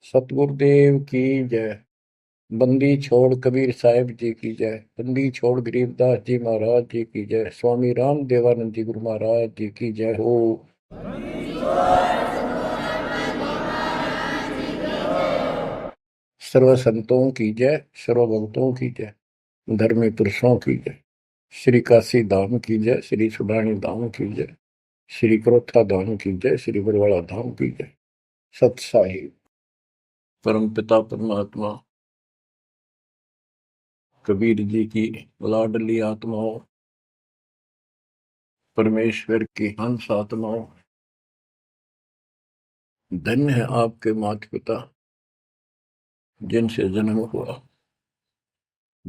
सतगुरुदेव की जय। बंदी छोड़ कबीर साहिब जी की जय। बंदी छोड़ गरीबदास जी महाराज जी की जय। स्वामी राम देवानंद जी गुरु महाराज जी की जय हो। सर्व संतों की जय, सर्व भक्तों की जय, धर्मी पुरुषों की जय। श्री काशी धाम की जय, श्री सुडानी धाम की जय, श्री क्रोथा धाम की जय, श्री बरवाड़ा धाम की जय। सत साहिब परम पिता परमात्मा कबीर जी की लाडली आत्माओं, परमेश्वर की हंस आत्माओं, धन्य है आपके माता पिता जिनसे जन्म हुआ।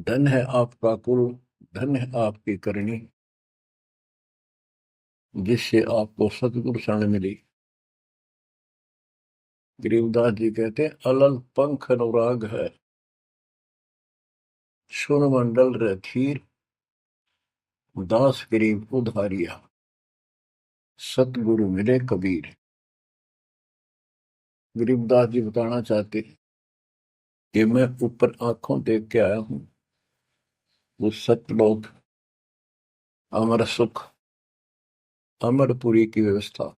धन्य है आपका कुल, धन्य है आपकी करनी जिससे आपको सतगुरु शरण मिली। गरीबदास जी कहते हैं, अलल पंख अनुराग है, सुन मंडल रखीर, दास गरीब उधारिया, सतगुरु मिले कबीर। गरीबदास जी बताना चाहते कि मैं ऊपर आंखों देख के आया हूं वो सतलोक, अमर सुख, अमरपुरी की व्यवस्था।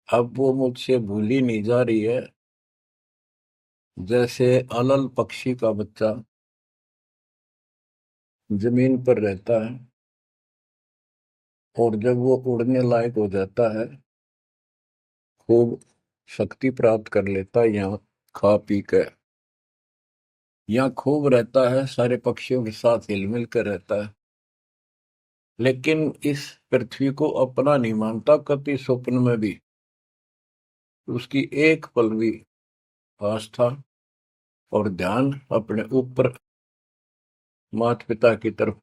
अब वो मुझसे भूली नहीं जा रही है। जैसे अलल पक्षी का बच्चा जमीन पर रहता है और जब वो उड़ने लायक हो जाता है, खूब शक्ति प्राप्त कर लेता है, यहाँ खा पी कर यहाँ खूब रहता है, सारे पक्षियों के साथ हिल मिल कर रहता है, लेकिन इस पृथ्वी को अपना नहीं मानता। कभी स्वप्न में भी उसकी एक पल भी आस्था और ध्यान अपने ऊपर माता पिता की तरफ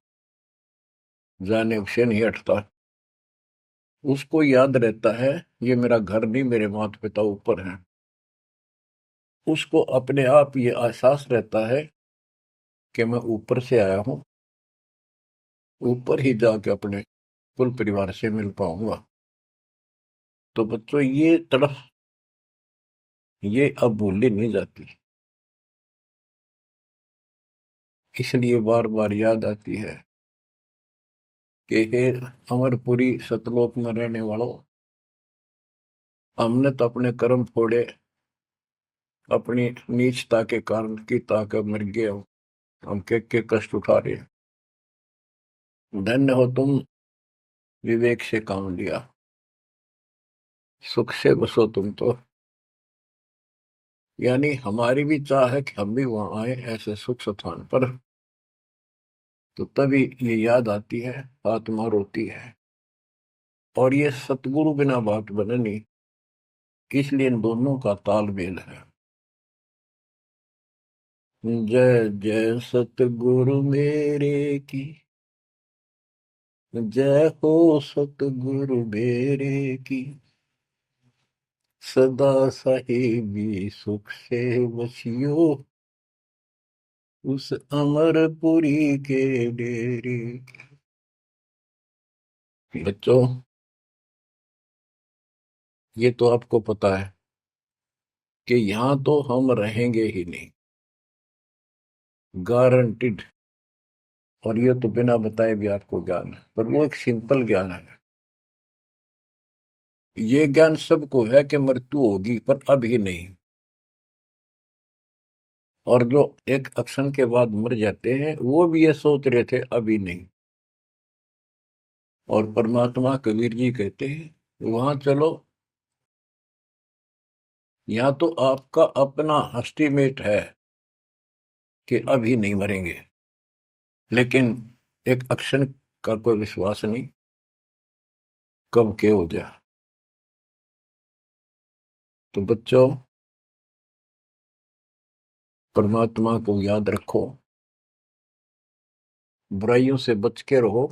जाने से नहीं हटता। उसको याद रहता है ये मेरा घर नहीं, मेरे माता पिता ऊपर हैं। उसको अपने आप ये एहसास रहता है कि मैं ऊपर से आया हूं, ऊपर ही जाके अपने कुल परिवार से मिल पाऊंगा। तो बच्चों ये तड़फ ये अब भूली नहीं जाती, इसलिए बार बार याद आती है कि हे अमरपुरी सतलोक में रहने वालों, हमने तो अपने कर्म फोड़े, अपनी नीचता के कारण की ताकत मर गए हो, हम के कष्ट उठा रहे हैं। धन्य हो तुम, विवेक से काम लिया, सुख से बसो तुम तो। यानी हमारी भी चाह है कि हम भी वहां आए ऐसे सुख स्थान पर। तो तभी ये याद आती है, आत्मा रोती है। और ये सतगुरु बिना बात बननी, इसलिए इन दोनों का तालमेल है। जय जय सतगुरु मेरे की, जय हो सतगुरु मेरे की, सदा साहिबी सुख से बसियो, उस अमरपुरी के डेरे। बच्चों ये तो आपको पता है कि यहां तो हम रहेंगे ही नहीं, गारंटिड। और ये तो बिना बताए भी आपको ज्ञान है, पर वो एक सिंपल ज्ञान है। ये ज्ञान सबको है कि मृत्यु होगी, पर अभी नहीं। और जो एक क्षण के बाद मर जाते हैं वो भी ये सोच रहे थे अभी नहीं। और परमात्मा कबीर जी कहते हैं वहां चलो, यहाँ तो आपका अपना एस्टीमेट है कि अभी नहीं मरेंगे, लेकिन एक क्षण का कोई विश्वास नहीं कब के हो जाए। तो बच्चों परमात्मा को याद रखो, बुराइयों से बच के रहो।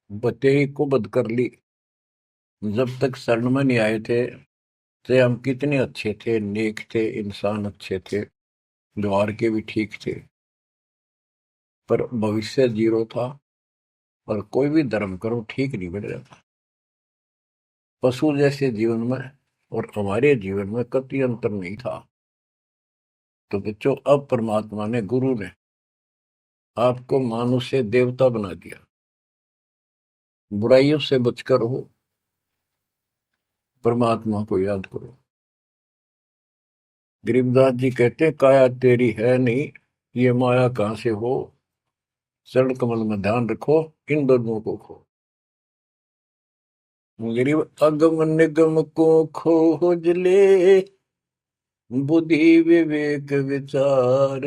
बतेई को बद कर ली, जब तक शरण में नहीं आए थे तो हम कितने अच्छे थे, नेक थे, इंसान अच्छे थे, व्यवहार के भी ठीक थे, पर भविष्य जीरो था। और कोई भी धर्म करो ठीक नहीं बन रहा था। पशु जैसे जीवन में और हमारे जीवन में कतई अंतर नहीं था। तो बच्चों, अब परमात्मा ने, गुरु ने आपको मानुष से देवता बना दिया। बुराइयों से बचकर हो, परमात्मा को याद करो। गरीबदास जी कहते हैं, काया तेरी है नहीं, ये माया कहां से हो, चरण कमल में ध्यान रखो, इन दोनों को खो। गरीब अगम निगम को खोज ले, बुद्धि विवेक विचार,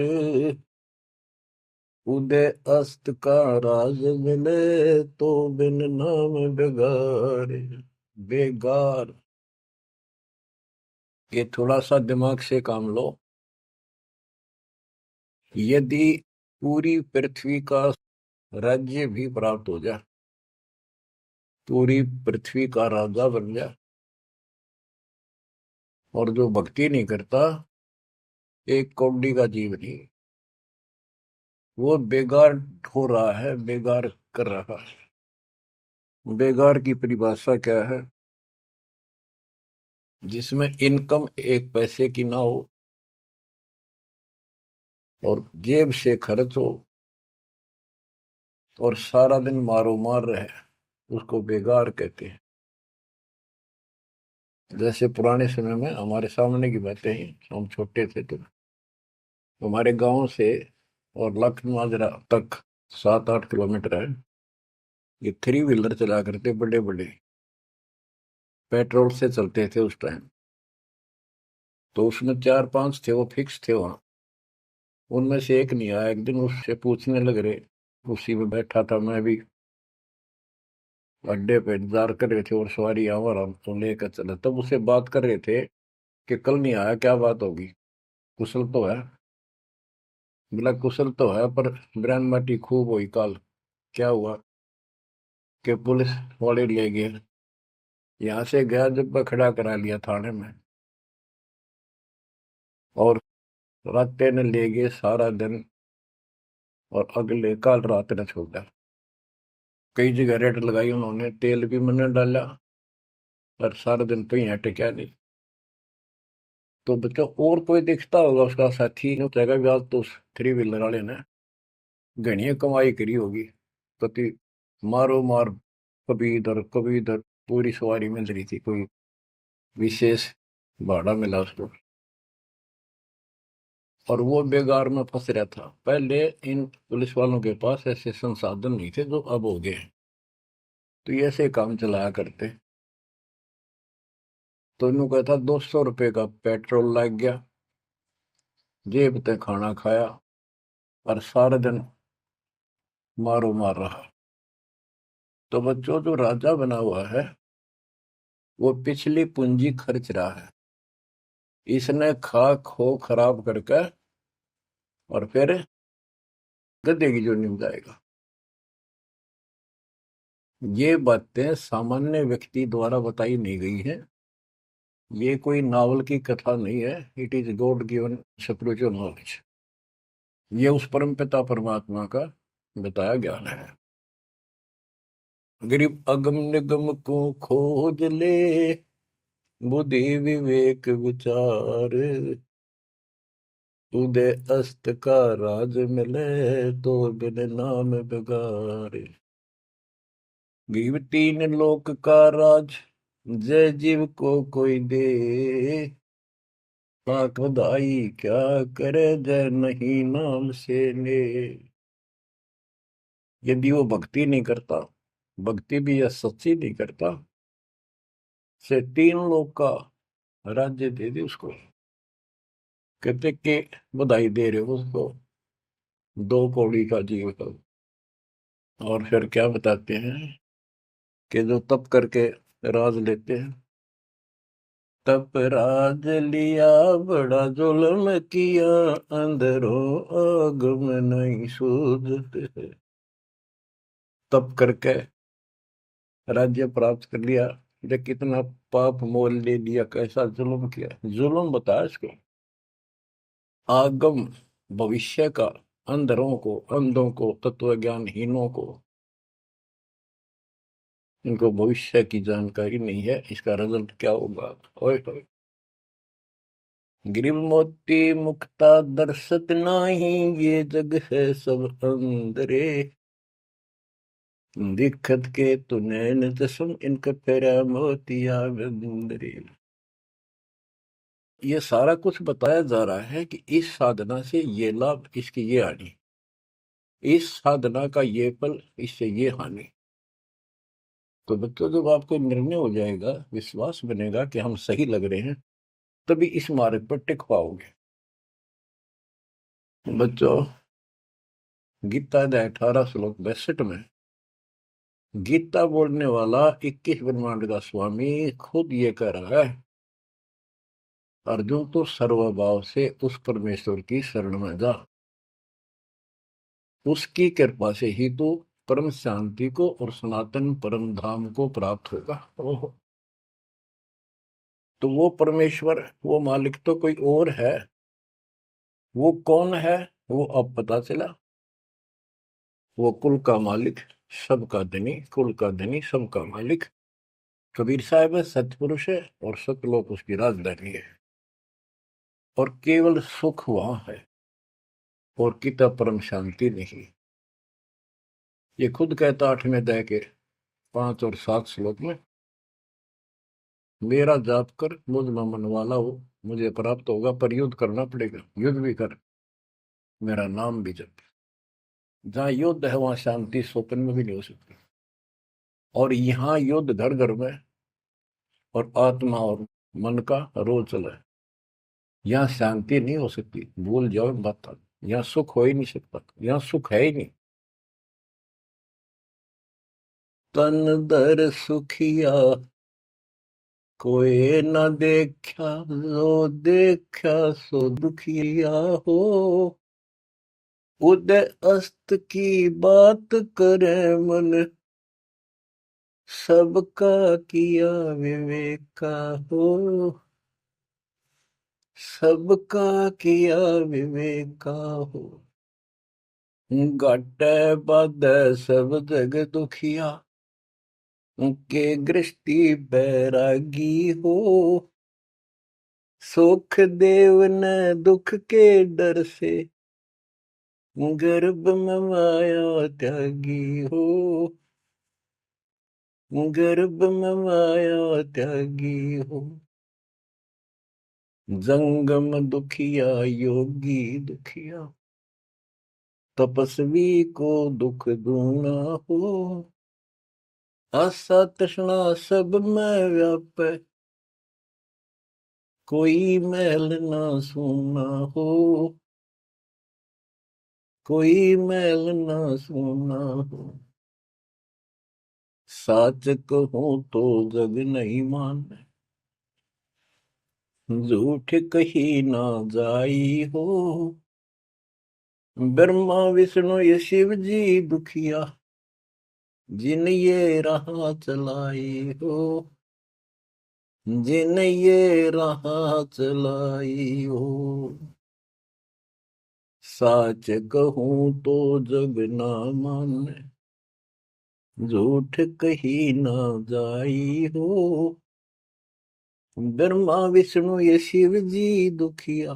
उदय अस्त का राज मिले, तो बिन नाम बेगार। बेगार, ये थोड़ा सा दिमाग से काम लो। यदि पूरी पृथ्वी का राज्य भी प्राप्त हो जाए, पूरी पृथ्वी का राजा बन जाए, और जो भक्ति नहीं करता, एक कौड़ी का जीव नहीं, वो बेगार हो रहा है, बेगार कर रहा है। बेगार की परिभाषा क्या है? जिसमें इनकम एक पैसे की ना हो और जेब से खर्च हो और सारा दिन मारो मार रहे, उसको बेगार कहते हैं। जैसे पुराने समय में, हमारे सामने की बातें ही, हम छोटे थे तो हमारे गांव से और लखनऊ तक 7-8 किलोमीटर है। ये 3 व्हीलर चला करते, बड़े बड़े, पेट्रोल से चलते थे उस टाइम। तो उसमें 4-5 थे, वो फिक्स थे वहां। उनमें से एक नहीं आया। एक दिन उससे पूछने लग रहे, उसी में बैठा था मैं भी, अड्डे पे इंतजार कर रहे थे और सवारी आवर हम तो लेकर चले, तब उससे बात कर रहे थे कि कल नहीं आया, क्या बात होगी, कुशल तो है? बोला कुशल तो है, पर ब्रांड माटी खूब हुई काल। क्या हुआ? कि पुलिस वाले ले गए। यहाँ से गया, जब खड़ा करा लिया थाने में, और रास्ते ने ले गए सारा दिन, और अगले काल रात ने छोड़ा। कई जगह रेड लगाई उन्होंने, तेल भी मैंने डाला, और सारा दिन कहीं हटे क्या नहीं। तो बच्चों, और कोई दिखता होगा उसका साथी, नहीं कहेगा भी आज तो उस 3 व्हीलर वाले ने घनी कमाई करी होगी, कति मारो मार, कभी इधर कभी इधर, पूरी सवारी मिल रही थी, कोई विशेष भाड़ा मिला उसको, और वो बेगार में फंस रहा था। पहले इन पुलिस वालों के पास ऐसे संसाधन नहीं थे जो अब हो गए, तो ये ऐसे काम चलाया करते। तो इन्हों कहता 200 रुपये का पेट्रोल लग गया, जेब ते खाना खाया, और सारा दिन मारो मार रहा। तो बच्चों, जो राजा बना हुआ है, वो पिछली पूंजी खर्च रहा है। इसने खा खो खराब करके, और फिर गधे की जोनी में जाएगा। ये बातें सामान्य व्यक्ति द्वारा बताई नहीं गई है। ये कोई नावल की कथा नहीं है। It is God given spiritual knowledge. ये उस परम पिता परमात्मा का बताया ज्ञान है। गरीब अगम निगम को खोज ले, बुद्धि विवेक विचार, उदय अस्त का राज मिले, तो बिन नाम बेगार। गरीब 3 लोक का राज, जय जीव को कोई दे, पाक बधाई क्या करे, जय नहीं नाम से ले। यदि वो भक्ति नहीं करता, भक्ति भी या सच्ची नहीं करता, से 3 लोक का राज्य दे दे उसको। कहते कि बधाई दे रहे हो उसको, 2 कौड़ी का जीव का। और फिर क्या बताते हैं कि जो तप करके राज लेते हैं, तप राज लिया बड़ा जुल्म किया, अंदरों आगम नहीं सूझते। तप करके राज्य प्राप्त कर लिया, ये कितना पाप मोल ले लिया, कैसा जुल्म किया। जुल्म बताया इसको, आगम भविष्य का, अंधरों को, अंधों को, तत्व ज्ञानहीनों को इनको भविष्य की जानकारी नहीं है, इसका रिजल्ट क्या होगा। ओए होए। गिरिव मोती मुक्ता दर्शत नाही, ये जग है सब अंदरे। दिखत के तु नैन जसम, इनका फेरा मोतिया बिंदरे। ये सारा कुछ बताया जा रहा है कि इस साधना से ये लाभ, इसकी ये हानि, इस साधना का ये फल, इससे ये हानि। तो बच्चों, जब आपको निर्णय हो जाएगा, विश्वास बनेगा कि हम सही लग रहे हैं, तभी इस मार्ग पर टिक पाओगे। बच्चों, गीता अध्याय 18 श्लोक 62 में गीता बोलने वाला 21 ब्रह्मांड का स्वामी खुद ये कह रहा है, अर्जुन तो सर्वभाव से उस परमेश्वर की शरण में जा, उसकी कृपा से ही तो परम शांति को और सनातन परम धाम को प्राप्त होगा। ओहो। तो वो परमेश्वर, वो मालिक तो कोई और है। वो कौन है? वो अब पता चला। वो कुल का मालिक, सबका धनी, कुल का धनी, सबका मालिक कबीर साहब है, सतपुरुष है, और सतलोक उसकी राजधानी है। और केवल सुख वहां है, और किता परम शांति नहीं। ये खुद कहता 8वें अध्याय के 5 और 7 श्लोक में, मेरा जाप कर, मुझ में मन वाला हो, मुझे प्राप्त होगा। पर युद्ध करना पड़ेगा, युद्ध भी कर, मेरा नाम भी जप। जहां युद्ध है वहां शांति स्वप्न में भी नहीं हो सकती। और यहाँ युद्ध घर घर में, और आत्मा और मन का रोज चला है। यहाँ शांति नहीं हो सकती, भूल जाओ बात। यहाँ सुख हो ही नहीं सकता, यहाँ सुख है ही नहीं। तन दर सुखिया कोई न देखा, जो देखा सो दुखिया हो। उदय अस्त की बात करे मन, सबका किया विवेका हो। सबका किया विवेका हो। घट बद सब जग दुखिया, के गृष्टि बैरागी हो। सुख देव न दुख के डर से, गर्भ में माया त्यागी हो। गर्भ में माया त्यागी हो। जंगम दुखिया योगी दुखिया, तपस्वी को दुख दूना हो। आशा तृष्णा सब में व्यापे, कोई मैल ना सूना हो। कोई मैल ना सूना हो। साच कहूं तो जग नहीं माने, झूठ कही ना जाई हो। ब्रह्मा विष्णु ये शिव जी दुखिया, जिन ये राह चलाई हो। जिन ये राह चलाई हो। साच कहूं तो जग ना माने, झूठ कही ना जाई हो। ब्रह्मा विष्णु ये शिव जी दुखिया,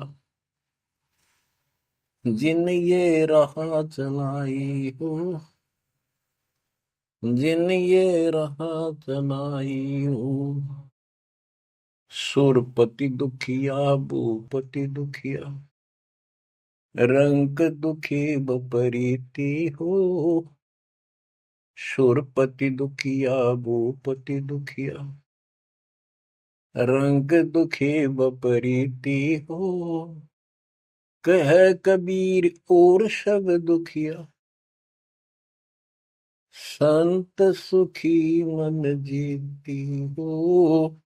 जिन ये राह चलाई हो। जिन ये राह चलाई हो। सुरपति दुखिया भूपति दुखिया, रंग दुखी बपरीति हो। सुरपति दुखिया भूपति दुखिया, रंग दुखी बपरीति हो। कह कबीर और सब दुखिया, संत सुखी मन जीती हो।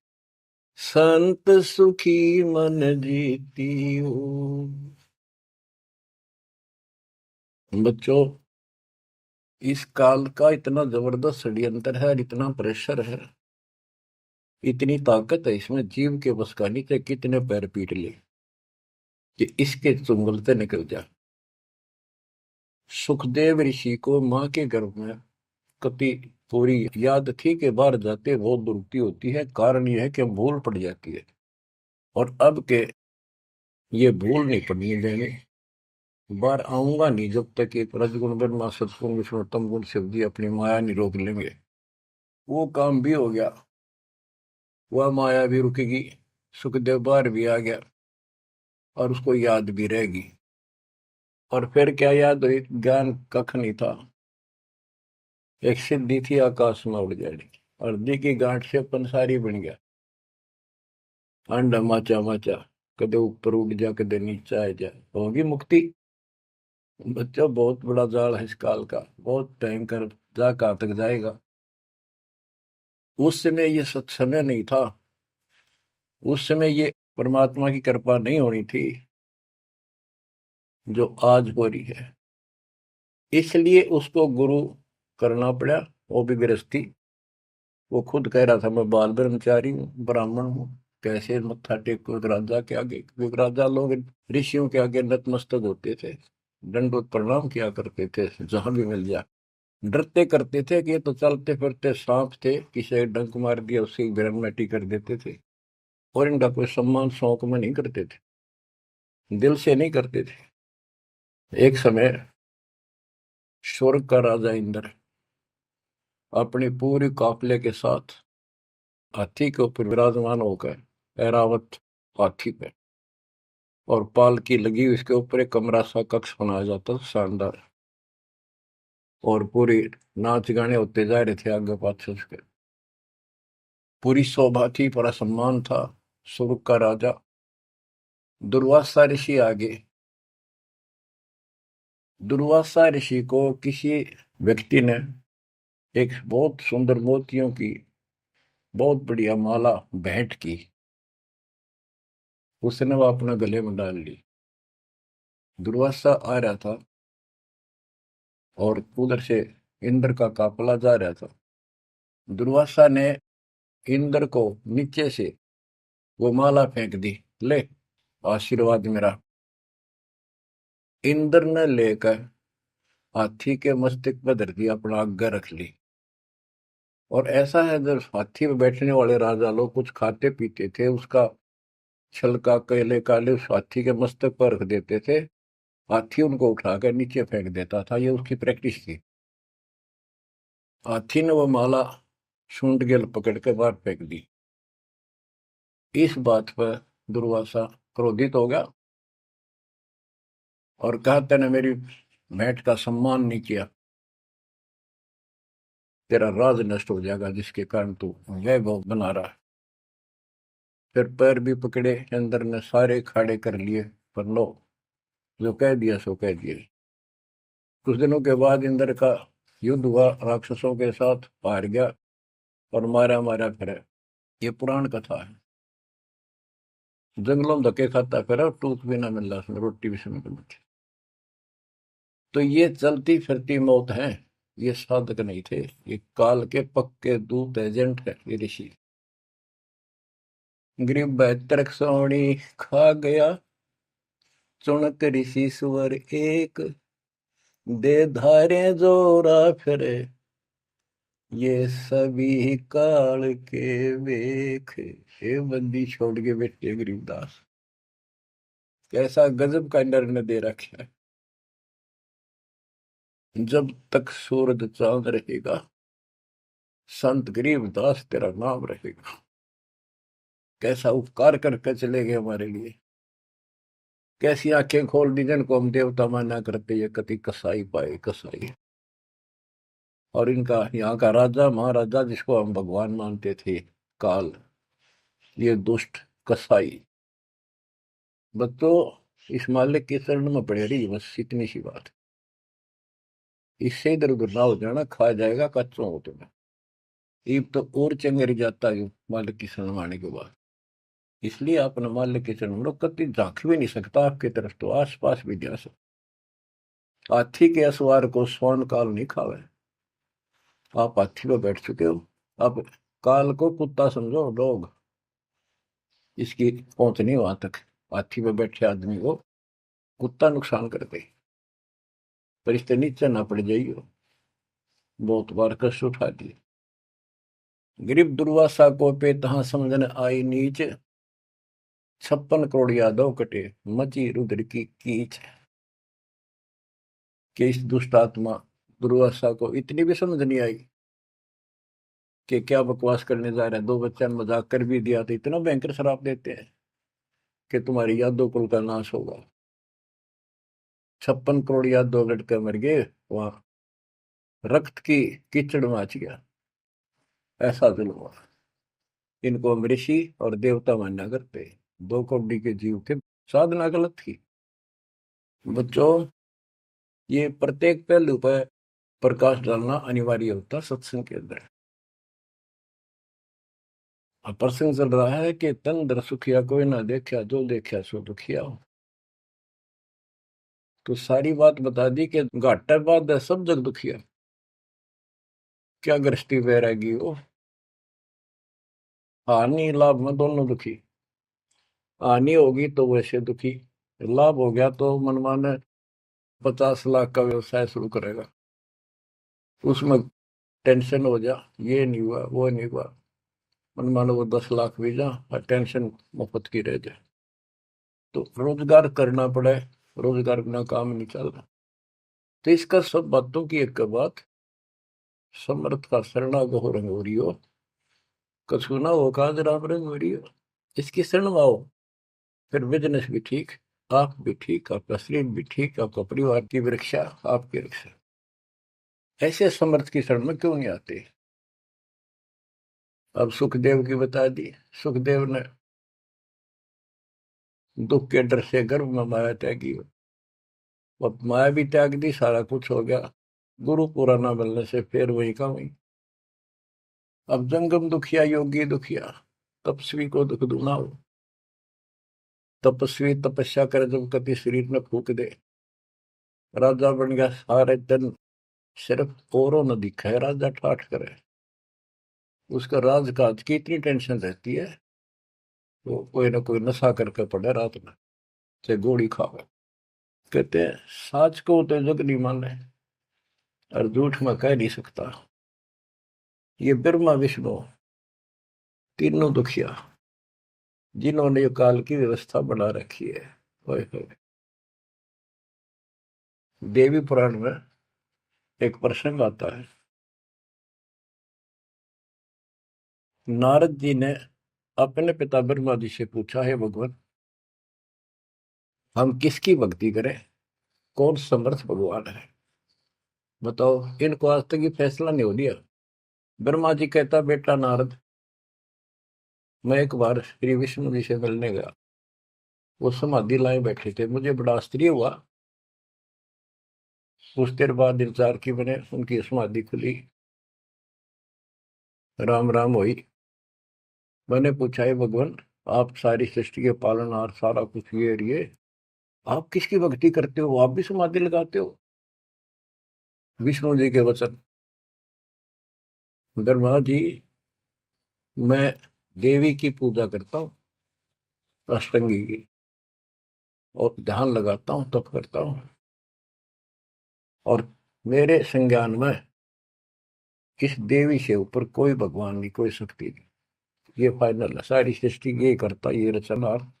संत सुखी मन जीती हो। बच्चों, इस काल का इतना जबरदस्त षड्यंत्र है, इतना प्रेशर है, इतनी ताकत है इसमें, जीव के बस का नहीं, चाहे कितने पैर पीट ले कि इसके चुंगल से निकल जा। सुखदेव ऋषि को मां के गर्भ में कति पूरी याद थी कि बाहर जाते बहुत दुरुक्ति होती है, कारण यह है कि भूल पड़ जाती है। और अब के ये भूल नहीं पड़नी देंगे, बाहर आऊंगा नहीं जब तक एक रजगुण ब्रह्मा सतगुण विष्णु तम गुण शिव जी अपनी माया नहीं रोक लेंगे। वो काम भी हो गया, वह माया भी रुकेगी, सुखदेव बाहर भी आ गया और उसको याद भी रहेगी। और फिर क्या याद हुई, ज्ञान कख नहीं था, एक सिद्धि थी आकाश में उड़ जाने की, और दी की गांठ से पंसारी बन गया, अंडा माचा माचा, कदे ऊपर उड़ जा कदे नीचे आ जा, होगी मुक्ति। बच्चा बहुत बड़ा जाल है इस काल का, बहुत भयंकर, जा कहां तक जाएगा। उस समय ये सत्समय नहीं था, उस समय ये परमात्मा की कृपा नहीं होनी थी जो आज हो रही है। इसलिए उसको गुरु करना पड़ा, वो भी गृहस्थी। वो खुद कह रहा था मैं बाल ब्रह्मचारी हूँ, ब्राह्मण हूँ, कैसे मत्था टेको राजा के आगे, क्योंकि राजा लोग ऋषियों के आगे नतमस्तक होते थे, दंडोत प्रणाम किया करते थे जहां भी मिल जाए। डरते करते थे कि ये तो चलते फिरते सांप थे, किसी डंक मार दिया उसकी ग्रहण कर देते थे, और इनका कोई सम्मान शौक में नहीं करते थे, दिल से नहीं करते थे। एक समय स्वर्ग का राजा इंद्र अपनी पूरी काफिले के साथ हाथी के ऊपर विराजमान होकर, ऐरावत हाथी पे, और पालकी लगी हुई, इसके ऊपर एक कमरा सा कक्ष बनाया जाता था शानदार, और पूरी नाच गाने होते जा रहे थे आगे पाछे उसके, पूरी शोभा थी, पूरा सम्मान था। स्वर्ग का राजा दुर्वासा ऋषि आगे, दुर्वासा ऋषि को किसी व्यक्ति ने एक बहुत सुंदर मोतियों की बहुत बढ़िया माला भेंट की, उसने वो अपने गले में डाल ली। दुर्वासा आ रहा था और उधर से इंद्र का काफला जा रहा था। दुर्वासा ने इंद्र को नीचे से वो माला फेंक दी, ले आशीर्वाद मेरा। इंद्र ने लेकर हाथी के मस्तक पर धर दी, अपना आज्ञा रख ली। और ऐसा है, जब हाथी में बैठने वाले राजा लोग कुछ खाते पीते थे, उसका छलका केले काले उस हाथी के मस्तक पर रख देते थे, हाथी उनको उठाकर नीचे फेंक देता था, ये उसकी प्रैक्टिस थी। हाथी ने वो माला सूंड के पकड़ के बाहर फेंक दी। इस बात पर दुर्वासा क्रोधित हो गया और कहा, तेने मेरी भेंट का सम्मान नहीं किया, तेरा राज नष्ट हो जाएगा जिसके कारण तू वैभव बना रहा है। फिर पैर भी पकड़े, अंदर ने सारे खाड़े कर लिए, पर लो, जो कह दिया सो कह दिया। कुछ दिनों के बाद इंद्र का युद्ध हुआ, राक्षसों के साथ हार गया और मारा मारा फिरे। ये पुराण कथा है। जंगलों में धक्के खाता फिरा, टूक भी ना मिल रहा, रोटी भी समय पर। तो ये चलती फिरती मौत है, ये साधक नहीं थे, ये काल के पक्के दूत एजेंट है ये ऋषि। गरीब बहत्तर सोनी खा गया, चुनक ऋषि सुवर एक, दे धारे जोरा फिरे, ये सभी काल के वेख। हे बंदी छोड़ के बैठे गरीबदास, कैसा गजब का निर्णय दे रखा है। जब तक सूरज चांद रहेगा, संत गरीबदास तेरा नाम रहेगा। कैसा उपकार करके चले गए हमारे लिए, कैसी आंखें खोल दी जिनको हम देवता माना करते, ये कति कसाई पाए कसाई। और इनका यहाँ का राजा महाराजा जिसको हम भगवान मानते थे, काल, ये दुष्ट कसाई। बच्चों, इस मालिक के शरण में पड़े रही, बस इतनी सी बात। इससे इधर उधर ना हो जाना, खा जाएगा कच्चों हो तुम्हें। ईब तो और चंगेरी जाता है मालिक की शरण आने के बाद। इसलिए अपने मालिक के चरण में कति झांक भी नहीं सकता आपकी तरफ, तो आस पास भी जा सकता। हाथी के असवार को स्वर्ण काल नहीं खावे। आप हाथी पर बैठ चुके हो, आप काल को कुत्ता समझो, डॉग, इसकी पहुंच नहीं वहां तक। हाथी पर बैठे आदमी को कुत्ता नुकसान कर दे, पर इससे नीचे ना पड़ जाइयो। बहुत बार कष्ट उठा दिए। गरीब दुर्वासा को पे तहां समझन आई नीच, 56 करोड़ यादव कटे मची रुद्र की कीच। कि इस दुष्ट आत्मा दुर्वासा को इतनी भी समझ नहीं आई कि क्या बकवास करने जा रहे हैं। 2 बच्चा ने मजाक कर भी दिया तो इतना भयंकर श्राप देते हैं कि तुम्हारी यादव कुल का नाश होगा। 56 करोड़ यादव लड़के मर गए, वहां रक्त की कीचड़ माच गया। ऐसा जुल्म हुआ। इनको हम ऋषि और देवता मानना करते, 2 कौड़ी के जीव थे, साधना गलत की। बच्चों, ये प्रत्येक पहलू पर प्रकाश डालना अनिवार्य होता सत्संग के अंदर। अब प्रसंग चल रहा है कि तन दर सुखिया कोई ना देखा, जो देखा सो दुखिया हो। तो सारी बात बता दी कि घाटा बाद है सब जग दुखिया। क्या गृहस्थी वैरागी हो, हानि लाभ में दोनों दुखी। हानि होगी तो वैसे दुखी, लाभ हो गया तो मनमाने 50 लाख का व्यवसाय शुरू करेगा, उसमें टेंशन हो जा, ये नहीं हुआ वो नहीं हुआ। मनमाने वो 10 लाख भी जा और टेंशन मुफ्त की रह जाए। तो रोजगार करना पड़े, रोजगार बिना काम नहीं चल रहा। तो इसका सब बातों की एक बात, समर्थ का शरणा गो रंग हो रही हो, कछु ना हो काज राम रंग हो रही हो। इसकी शरण में आओ, फिर बिजनेस भी ठीक, आप भी ठीक, आपका शरीर भी ठीक, आपका परिवार की रक्षा, आपकी रक्षा। ऐसे समर्थ की शरण में क्यों नहीं आते। अब सुखदेव की बता दी। सुखदेव ने दुख के डर से गर्भ में माया त्यागी, अब माया भी त्याग दी, सारा कुछ हो गया। गुरु पूरा ना मिलने से फिर वही का वही। अब जंगम दुखिया योगी दुखिया, तपस्वी को दुख दूना हो। तपस्वी तपस्या करे जब कभी शरीर में फूक दे, राजा बन गया सारे दिन, सिर्फ औरों न दिखा है राजा ठाठ करे। उसका राजकाज की इतनी टेंशन रहती है, वो कोई ना कोई नशा करके पड़े रात में, चाहे गोली खावे। कहते हैं साच को तो जग नहीं माने और झूठ में कह नहीं सकता। ये ब्रह्मा विष्णु तीनों दुखिया, जिन्होंने ये काल की व्यवस्था बना रखी है। होए होए। देवी पुराण में एक प्रसंग आता है। नारद जी ने अपने पिता ब्रह्मा जी से पूछा, है भगवान, हम किसकी भक्ति करें, कौन समर्थ भगवान है, बताओ। इनको आज तक ये फैसला नहीं हो दिया। ब्रह्मा जी कहता, बेटा नारद, मैं एक बार श्री विष्णु जी से मिलने गया, वो समाधि लाए बैठे थे, मुझे बड़ा आश्चर्य हुआ। कुछ देर बाद इंतजार की मैंने, उनकी समाधि खुली, राम राम हुई। मैंने पूछा, है भगवान, आप सारी सृष्टि के पालनहार, सारा कुछ ये आप किसकी भक्ति करते हो, आप भी समाधि लगाते हो। विष्णु जी के वचन, ब्रह्मा जी, मैं देवी की पूजा करता हूँ, अष्टंगी की, और ध्यान लगाता हूँ, तप करता हूँ, और मेरे संज्ञान में इस देवी से ऊपर कोई भगवान नहीं, कोई शक्ति नहीं। ये फाइनल है, सारी सृष्टि ये करता, ये रचनहार,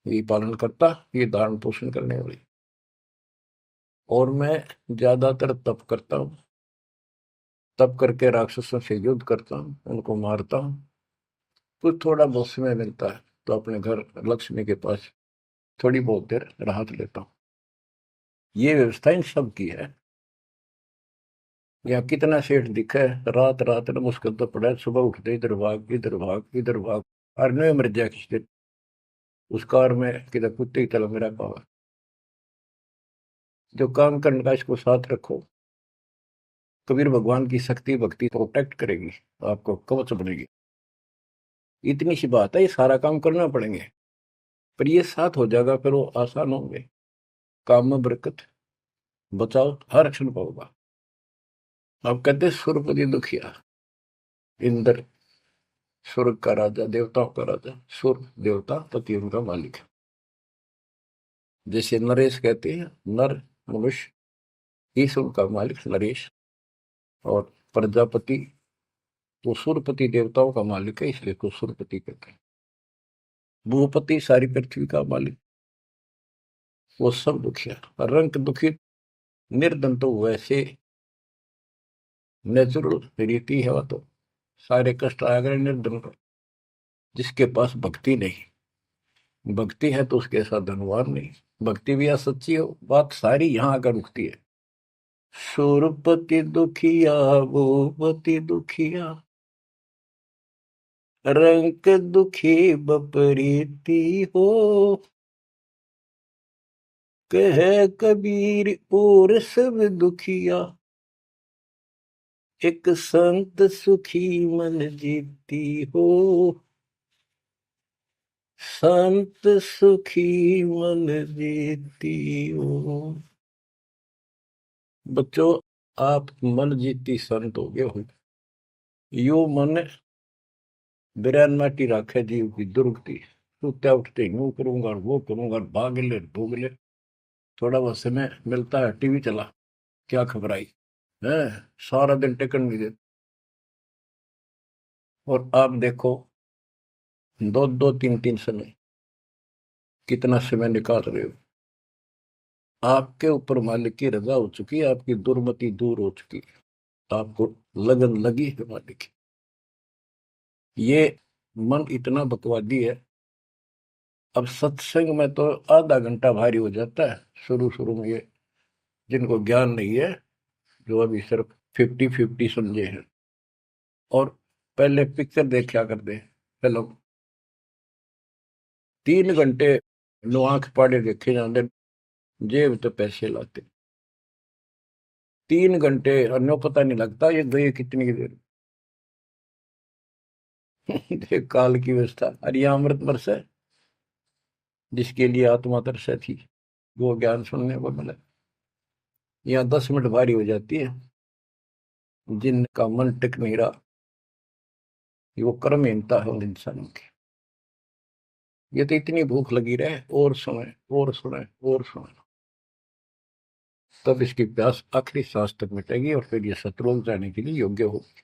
ये पालन करता, ये धारण पोषण करने वाली। और मैं ज्यादातर तप करता हूँ, तप करके राक्षसों से युद्ध करता हूँ, उनको मारता हूँ। कुछ थोड़ा बहुत समय मिलता है तो अपने घर लक्ष्मी के पास थोड़ी बहुत देर राहत लेता हूँ। ये व्यवस्था इन सब की है। या कितना सेठ दिखे, रात रात में मुश्किल तो पड़ा, सुबह उठते इधर भाग इधर भाग इधर भाग, और नहीं मर जाए किसी दिन, उस कार में किधर कुत्ते की तरह मेरा पावा। जो काम करने का इसको साथ रखो, कबीर भगवान की शक्ति भक्ति प्रोटेक्ट करेगी, आपको कवच बनेगी। इतनी सी बात है, ये सारा काम करना पड़ेंगे, पर ये साथ हो जाएगा, फिर वो आसान होंगे। काम में बरकत, बचाओ हर क्षण पाओगा। अब कहते सुरपति दुखिया, इंद्र स्वर्ग का राजा, देवताओं का राजा, सुर देवता पति उनका मालिक है। जैसे नरेश कहते हैं, नर मनुष्य, ईश उनका मालिक नरेश। और प्रजापति तो सूर्यपति देवताओं का मालिक है, इसलिए तो सूर्यपति कहते हैं। भूपति सारी पृथ्वी का मालिक, वो सब दुखिया। रंग दुखी निर्धन तो वैसे नेचुरल रीति है, वह तो सारे कष्ट आ गए निर्धन को। जिसके पास भक्ति नहीं, भक्ति है तो उसके साथ धनवान नहीं, भक्ति भी सच्ची हो, बात सारी यहां आकर रुकती है। सूरपति दुखिया भूपति दुखिया, रंग दुखी बपरीती हो, कह कबीर और सब दुखिया, एक संत सुखी मन जीती हो, संत सुखी मन जीती हो। बच्चों, आप मन जीती संत हो गए हो। यो मन बिरान माटी राखे जीव की दुर्गति, सुत्या उठते यूं करूंगा वो करूंगा, भाग ले भोग ले, थोड़ा बहुत समय मिलता है टीवी चला, क्या खबर आई है, सारा दिन टिकन नहीं देते। और आप देखो, दो दो तीन तीन समय कितना समय निकाल रहे हो। आपके ऊपर मालिक की रजा हो चुकी है, आपकी दुर्मति दूर हो चुकी है, आपको लगन लगी है मालिक की। ये मन इतना बकवादी है। अब सत्संग में तो आधा घंटा भारी हो जाता है शुरू शुरू में, ये जिनको ज्ञान नहीं है, जो अभी सिर्फ 50-50 समझे हैं। और पहले पिक्चर देखा करते फिल्म, 3 घंटे नो आंख पाड़े देखे जाते, जेब तो पैसे लाते। 3 घंटे अन्यों पता नहीं लगता ये गए कितनी देर। देख काल की व्यवस्था। अरे ये अमृत वर्ष है, जिसके लिए आत्मा तरसा थी, वो ज्ञान सुनने को मिला। यहाँ 10 मिनट भारी हो जाती है, जिनका मन टिक नहीं रहा, वो कर्महीनता है उन इंसानों की। ये तो इतनी भूख लगी रहे, और सुने और सुने और सुने, तब इसकी प्यास आखिरी सांस तक मिटेगी और फिर ये शत्रुओं जाने के लिए योग्य होगी।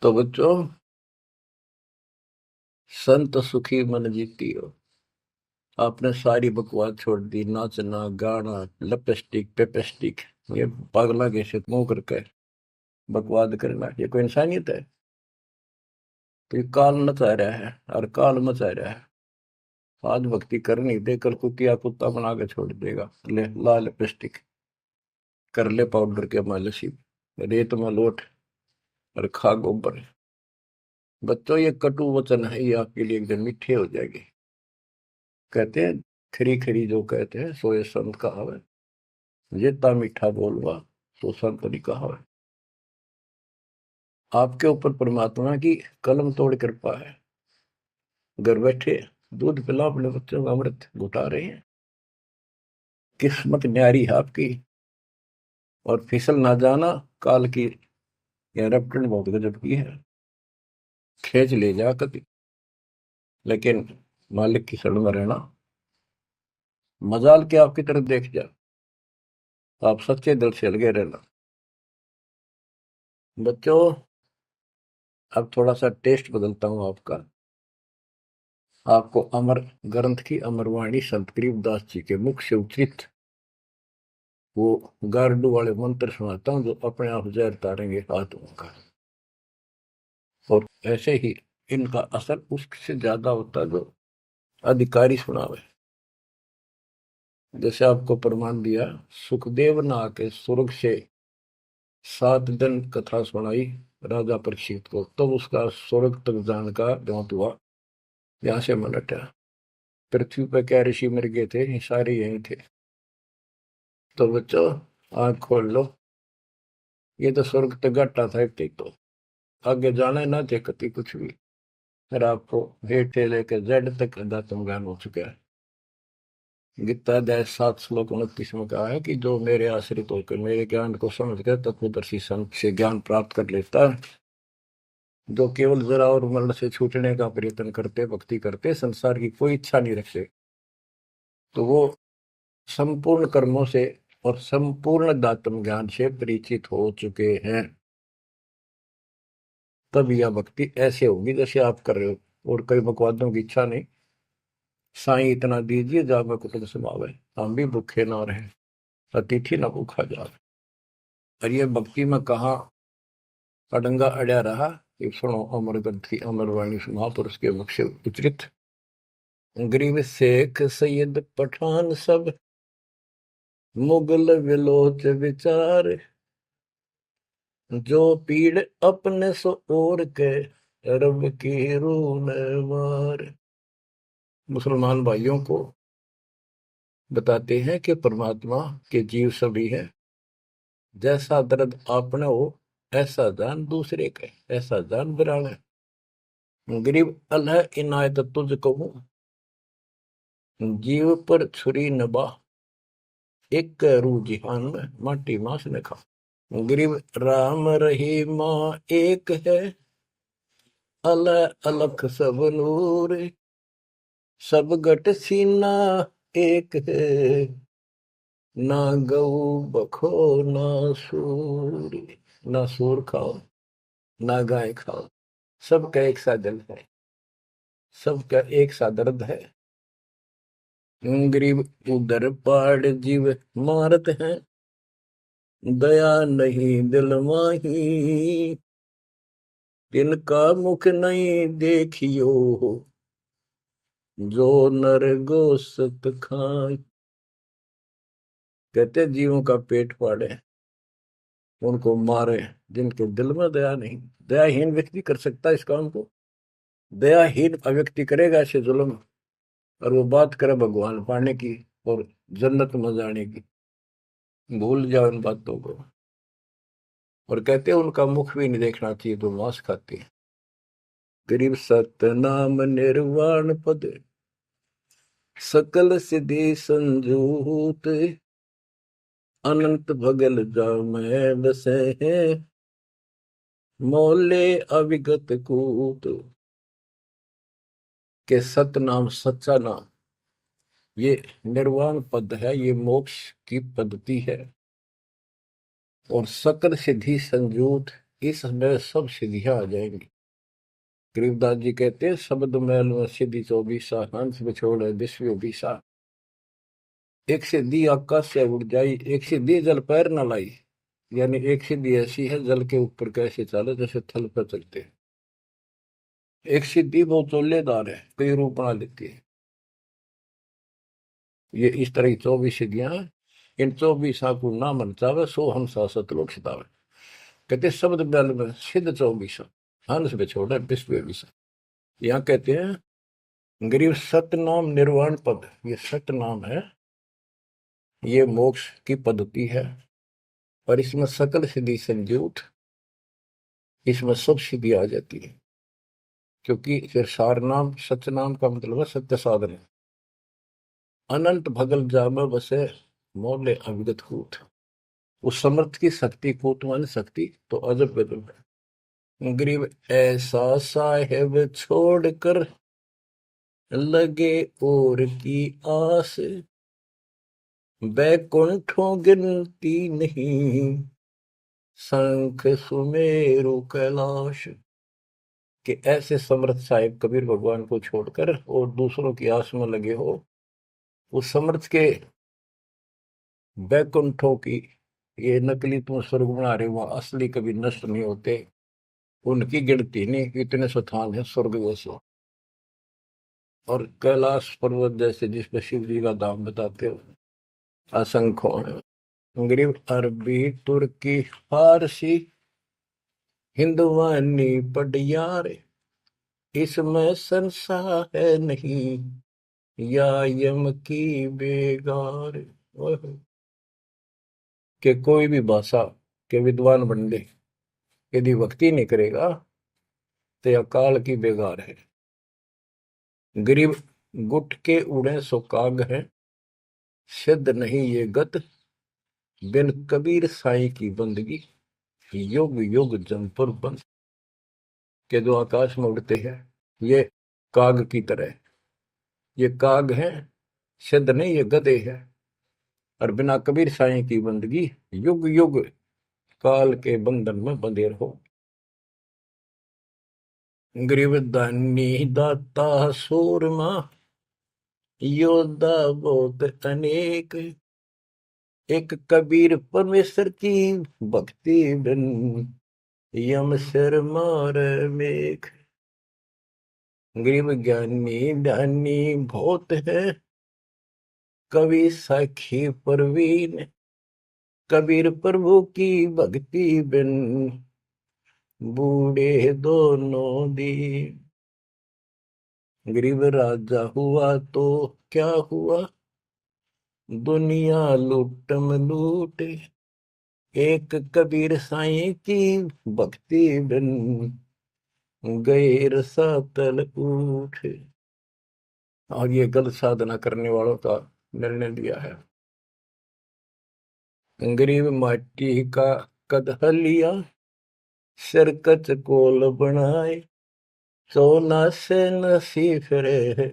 तो बच्चों, संत सुखी मन जीती हो। आपने सारी बकवास छोड़ दी, नाचना गाना लिपस्टिक पेपेस्टिक, ये पागला कैसे मुंह करके बकवाद करना, ये कोई इंसानियत है? तो ये काल मचा रहा है और काल मचा रहा है। आज भक्ति कर नहीं दे, कल कुतिया कुत्ता बना के छोड़ देगा। ले ला लिपस्टिक, कर ले पाउडर के मालिश, रेत में लोट और खा गोबर। बच्चों, ये कटु वचन है, ये आपके लिए एकदम मीठे हो जाएंगे। कहते हैं खरी खरी जो कहते हैं सो ये संत कहावे, जेता मीठा बोलवा सो संत नहीं कहावे। आपके ऊपर परमात्मा की कलम तोड़ कृपा है। घर बैठे दूध पिला अपने बच्चों का, अमृत घुटा रहे हैं। किस्मत न्यारी है आपकी। और फिसल ना जाना, काल की यह रपटन बहुत गजब की है, खींच ले जा कभी, लेकिन मालिक की शरण में रहना। मजाल के आपकी तरफ देख जा, आप सच्चे दिल से लगे रहना। बच्चों, अब थोड़ा सा टेस्ट बदलता हूं आपका। आपको अमर ग्रंथ की अमरवाणी संत गरीबदास जी के मुख से उच्चरित वो गारडू वाले मंत्र सुनाता हूं, जो अपने आप जहर तारेंगे आत्मा का। और ऐसे ही इनका असर उससे ज्यादा होता है जो अधिकारी सुनावे। जैसे आपको प्रमाण दिया, सुखदेव ने आके स्वर्ग से 7 दिन कथा सुनाई राजा परीक्षित को, तब उसका स्वर्ग तक जाने का द्योत हुआ। यहाँ से मन हटा। पृथ्वी पर क्या ऋषि मर गए थे, ये सारे यही थे। तो बच्चों, आंख खोल लो, ये तो स्वर्ग तक घाटा था एक तो, आगे जाना है ना थे कति कुछ भी। फिर आपको हेठ से लेकर जेड तक अध्यात्म ज्ञान हो चुका है। गीता अध्याय 7 श्लोक 29 में कहा है कि जो मेरे आश्रित होकर मेरे ज्ञान को समझ कर तत्वदर्शी संत से ज्ञान प्राप्त कर लेता है, जो केवल जरा और मरण से छूटने का प्रयत्न करते, भक्ति करते, संसार की कोई इच्छा नहीं रखते, तो वो संपूर्ण कर्मों से और संपूर्ण दातम ज्ञान से परिचित हो चुके हैं, तब यह भक्ति ऐसे होगी जैसे आप कर रहे हो। और कई बकवादों की इच्छा नहीं, साईं इतना दीजिए जावे कुटुंब समावे, हम भी भूखे ना रहे, अतिथि न भूखा जावे। और ये भक्ति में कहा अडंगा अड़या रहा कि सुनो अमर ग्रंथी अमर वाणी महापुरुष के मुख से उच्चरित। गरीब शेख सैयद पठान सब मुगल विलोच विचार, जो पीड़ अपने सो और के रब की रून मार। मुसलमान भाइयों को बताते हैं कि परमात्मा के जीव सभी है, जैसा दर्द आपने हो ऐसा जान दूसरे के, ऐसा जान बिराने। गरीब अल्लाह इनायत तुझ कहूं, जीव पर छुरी नबा, एक रू जिहान में माटी मांस ने खा। गरीब राम रहीमा एक है, अलग अलग सब नूर, सब गट सीना एक है, ना गऊ बखो ना सूर। ना सूर खाओ ना गाय खाओ, सबका एक सा दिल है, सबका एक सा दर्द है। गरीब उधर पाड़ जीव मारत हैं, दया नहीं दिल माही, तिनका मुख नहीं देखियो, जो नर गोसत खाए। कहते जीवों का पेट फाड़े, उनको मारे, जिनके दिल में दया नहीं। दयाहीन व्यक्ति कर सकता है इस काम को? दयाहीन व्यक्ति करेगा ऐसे जुल्म, और वो बात करे भगवान पाने की और जन्नत में जाने की, भूल जाओ इन बातों को। और कहते हैं उनका मुख भी नहीं देखना चाहिए तो मांस खाते हैं। गरीब सतनाम निर्वाण पद, सकल सिद्धि संजूत, अनंत भगल जामै बसे हैं, मोले अविगत कूत। के सतनाम सच्चा नाम ये निर्वाण पद है, ये मोक्ष की पद्धति है। और सकल सिद्धि संजूत, इसमें सब सिद्धियां आ जाएंगी। गरीबदास जी कहते हैं शब्द मैल में सिद्धि 24, हंस बिछोड़े विश्व बीसा। एक सिद्धि आकाश से उड़ जाई, एक सिद्धि जल पैर न लाई। यानी एक सिद्धि ऐसी है जल के ऊपर कैसे चले, जैसे थल पर चलते हैं। एक सिद्धि बहुत चोलेदार है, कई रूप बना लेती है। ये इस तरह की 24 सिद्धियां हैं। इन 24 को ना मन चावे, सो हम सतलोक सितावे। कहते शब्द मैल में सिद्ध 24, हंस बिछोड़े विश्व बीसा। यहाँ कहते हैं गरीब सतनाम निर्वाण पद, ये सत नाम है, ये मोक्ष की पद्धति है। और इसमें सकल सिद्धि संजूत, इसमें सब सिद्धि आ जाती है। क्योंकि फिर सार नाम सत्य नाम का मतलब है सत्य साधन है। अनंत भगल जाम बसे, मोले अविगत कूत। उस समर्थ की शक्ति, कूत मान शक्ति, तो अजब गजब है। गरीब ऐसा साहेब छोड़कर लगे और की आस, बैकुंठों गिनती नहीं, शंख सुमेरु कैलाश। कि ऐसे समर्थ साहिब कबीर भगवान को छोड़कर और दूसरों की आस में लगे हो, उस समर्थ के बैकुंठों की, ये नकली तुम स्वर्ग बना रहे हो, असली कभी नष्ट नहीं होते, उनकी गिनती नहीं, इतने स्थान है स्वर्ग जैसे। और कैलाश पर्वत जैसे जिसपे शिव जी का धाम बताते हो, असंख्य है। गरीब अरबी तुर्की फारसी, हिंदवानी पटियार, इसमें संसार है नहीं, या यम की बेगार। कि कोई भी भाषा के विद्वान बंदे यदि भक्ति नहीं करेगा तो यह काल की बेगार है। गरीब गुट के उड़े सो काग है, सिद्ध नहीं ये गत, बिन कबीर साईं की बंदगी, युग युग जमपुर बंद। के जो आकाश में उड़ते हैं ये काग की तरह, ये काग है, सिद्ध नहीं ये गधे है। और बिना कबीर साईं की बंदगी युग युग काल के बंधन में बंधे रहो। गरीब दानी दाता सूरमा योद्धा बहुत अनेक, एक कबीर परमेश्वर की भक्ति बिन यम सिर मार मेघ। गरीब ज्ञानी ध्यानी बहुत है, कवि साखी परवीन, कबीर प्रभु की भक्ति बिन बूढ़े दोनों दीन। गरीब राजा हुआ तो क्या हुआ, दुनिया लूटम लूट, एक कबीर साईं की भक्ति बिन गए रसातल उठ। और ये गलत साधना करने वालों का निर्णय दिया है। गरीब माटी का कदह लिया, सिर कच कोल बनाए, सोना से नसी फिरे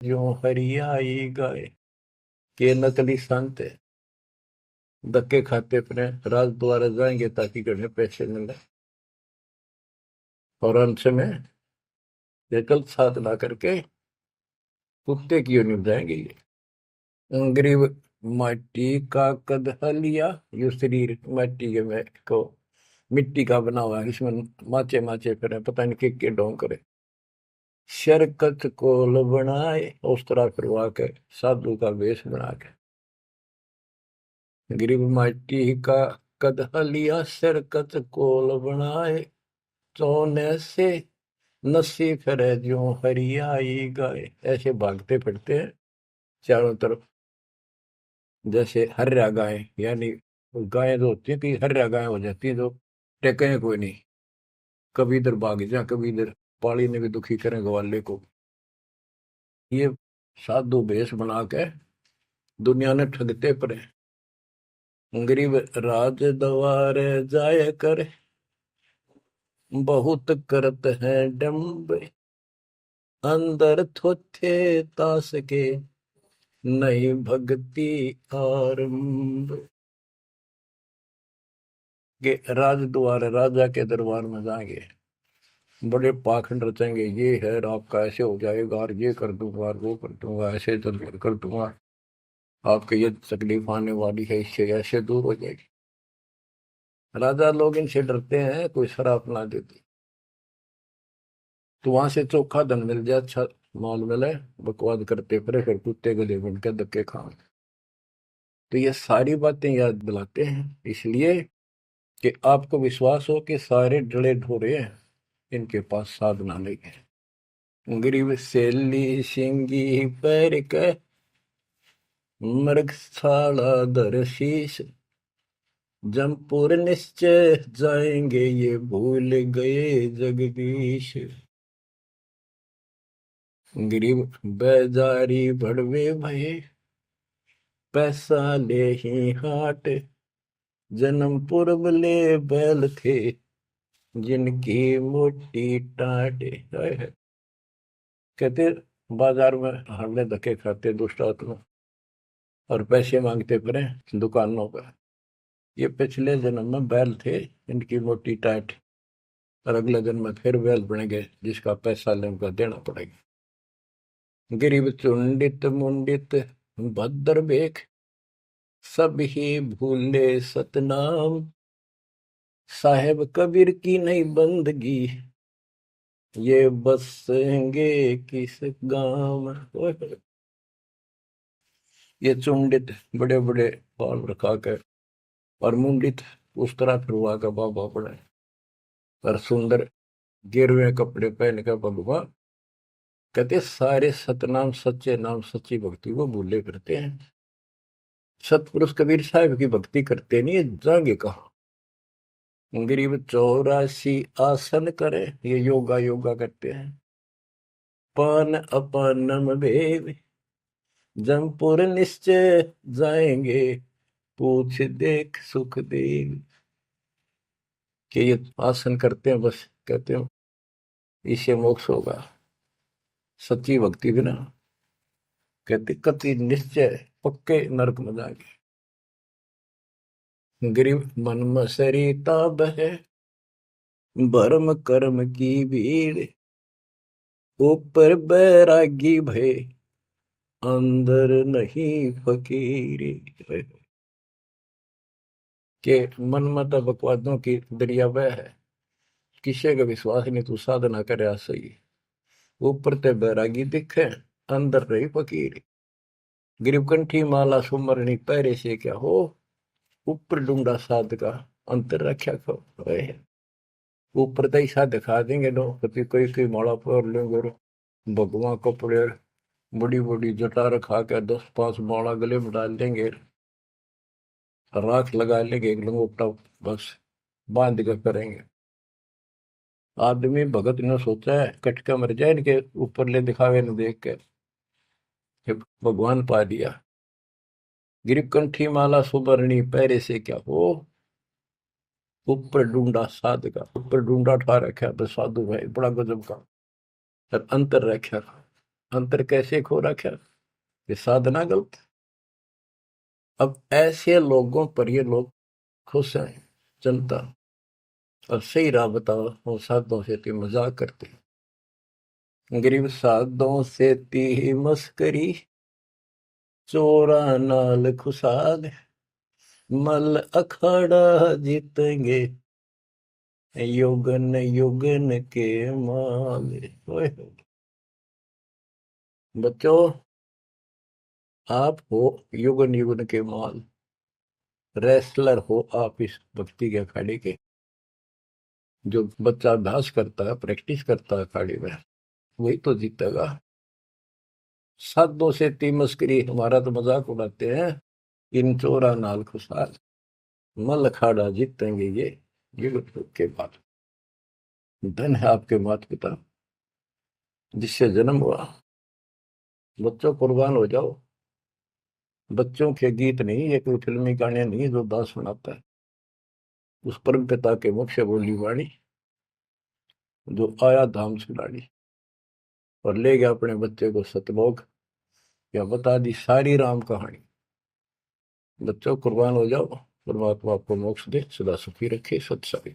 जो हरियाई गाय। के नकली संत धक्के खाते अपने राज द्वारा जाएंगे ताकि गढ़े पैसे मिले, और अंत में ये गलत साधना करके कुत्ते की ओर जाएंगे। ये गरीब माटी का कदह लिया, यो शरीर माटी के में को मिट्टी का बना हुआ है, इसमें माचे माचे फिर पता नहीं के ढोंग करे। शरकत कोल बनाए, उस तरह फिरवा के साधु का वेश बना के। गरीब माटी का कदह लिया, शरकत कोल बनाए, सोने से नसी फिरे जो हरियाई गाय। ऐसे भागते फिरते हैं चारों तरफ, जैसे हर्या गाय, यानी गायें जो होती है कि हर्या गाय हो जाती है जो टेके कोई नहीं, कभी इधर भाग जा कभी इधर, पाली ने भी दुखी करें ग्वाले को। ये साधु भेष बना के दुनिया ने ठगते पड़े। गरीब राज द्वारे जाय कर, बहुत करत है डम्ब, अंदर थोथे तास के नहीं भक्ति आरंभ। के राज द्वार, राजा के दरबार में जाएंगे, बड़े पाखंड रचेंगे, ये है आपका ऐसे हो जाएगा, और ये कर दूंगा और वो कर दूंगा, ऐसे कर दूंगा, आपके ये तकलीफ आने वाली है, इससे ऐसे दूर हो जाएगी। राजा लोग इनसे डरते हैं, कोई शराब ना देती तो वहां से चोखा धन मिल जाए, अच्छा माल मिले, बकवाद करते फिर कुत्ते गले बन के धक्के खाओ। तो ये सारी बातें याद दिलाते हैं इसलिए कि आपको विश्वास हो कि सारे डले ढोरे हैं, इनके पास साधना नहीं है। गरीब सेली सिंगी पैर के, मृगशाला धर शीश, जमपुर निश्चय जाएंगे ये भूल गए जगदीश। गरीब बेजारी भड़वे भये, पैसा ले ही हाट, जन्मपुर ले बैल थे जिनकी मोटी टाट। कहते बाजार में हमने धक्के खाते दुष्ट आत्मा और पैसे मांगते फिरे दुकानों पर, ये पिछले जन्म में बैल थे इनकी मोटी टाट, और अगले जन्म में फिर बैल बनेंगे जिसका पैसा ले उनका देना पड़ेगा। गरीब चुंडित मुंडित भद्र बेख, सब ही भूले सतनाम, साहेब कबीर की नहीं बंदगी, ये बसेंगे किस गांव। ये चुंडित बड़े बड़े बाल रखा कर और मुंडित उस तरह फिरवा का बाबा पड़े, और सुंदर गिरवे कपड़े पहन कर भगवा, कहते सारे सतनाम सच्चे नाम सच्ची भक्ति को भूले करते हैं। सतपुरुष कबीर साहिब की भक्ति करते नहीं, जाएंगे कहा। गरीब 84 आसन करे, ये योगा योगा करते हैं। पान अपनम भेव, जमपुर निश्चय जाएंगे, पूछ देख सुख देव। कि ये आसन करते हैं, बस कहते हो इससे मोक्ष होगा, सच्ची भक्ति बिना कहते कति निश्चय पक्के नरक में जाएंगे। गरीब मन मसरीता बहे, भरम कर्म की भीड़, ऊपर बैरागी भय, अंदर नहीं फकीरी। के मन मत बकवादों की दरिया बह है, किसी का विश्वास नहीं, तू साधना करे सही, ऊपर ते बैरागी दिखे, अंदर रही फकीरी। गिरकंठी माला सुमरनी पैरे से क्या हो, ऊपर डूंगा साध का, अंतर रक्षा खो। ऊपर तो ऐसा दिखा देंगे नो, कभी कोई कोई माला पर लेंगे, भगवान कपड़े बड़ी बड़ी जटा रखा के 10-5 माला गले में डाल देंगे, राख लगा लेंगे, एक लंगोटा बस बांध कर करेंगे। आदमी भगत ने सोचा है कटका मर जाए इनके ऊपर ले दिखावे न देख के, भगवान पा दिया। गिरकंठी माला सुबरनी पैरे से क्या हो, ऊपर ढूंढा साध का, ऊपर ढूंढा ठा रखा बस साधु भाई, बड़ा गजब का। और अंतर रखा, अंतर कैसे खो रखा, ये साधना गलत। अब ऐसे लोगों पर ये लोग खुश हैं, जनता। अब सही राह बताओ, वो साधुओं से ती मजाक करते, गरीब साधुओं से ती मस्करी, चोरा नाल खुशाल, मल अखाड़ा जीतेंगे, युगन युगन के माल। बच्चों, आप हो युगन युगन के माल, रेसलर हो आप इस भक्ति के अखाड़े के। जो बच्चा अभ्यास करता है, प्रैक्टिस करता है अखाड़े में, वही तो जीतेगा। साधुओं से ती मस्करी, हमारा तो मजाक उड़ाते हैं, इन चोरा नाल खुशाल, मल अखाड़ा जीतेंगे ये युग के बाद। धन है आपके माता पिता जिससे जन्म हुआ। बच्चों कुर्बान हो जाओ। बच्चों के गीत नहीं, ये कोई फिल्मी गाने नहीं जो दास सुनाता है। उस परम पिता के मुख से बोली वाणी जो आया धाम सुनानी और ले गया अपने बच्चे को सतलोक, या बता दी सारी राम कहानी। बच्चों कुर्बान हो जाओ, परमात्मा आपको मोक्ष दे, सदा सुखी रखे। सत्संग।